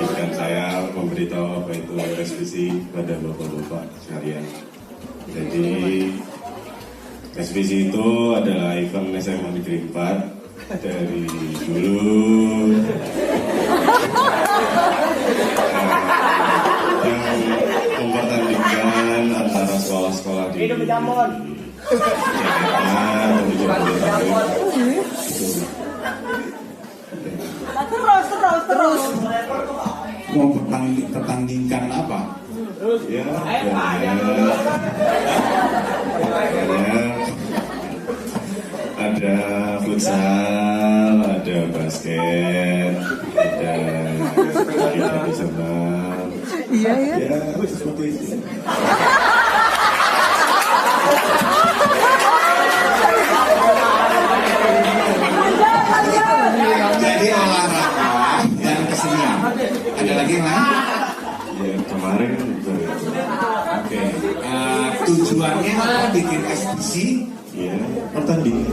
izinkan saya memberitahu apa itu eksebisi pada bapak-bapak sekalian. Jadi eksebisi itu adalah event SMA Negeri 4 dari dulu yang mempertandingkan antara sekolah-sekolah di Jakarta menuju Jabodetabek. Terus. Mempertandingkan apa? Ya, ada futsal, ada basket, ada tradisional. Iya ya. Ya, seperti itu. Jadi olahraga dan kesenian. Ada lagi yang lain? Ya, kemarin Oke. Tujuannya apa bikin eksebisi? ya pertandingan.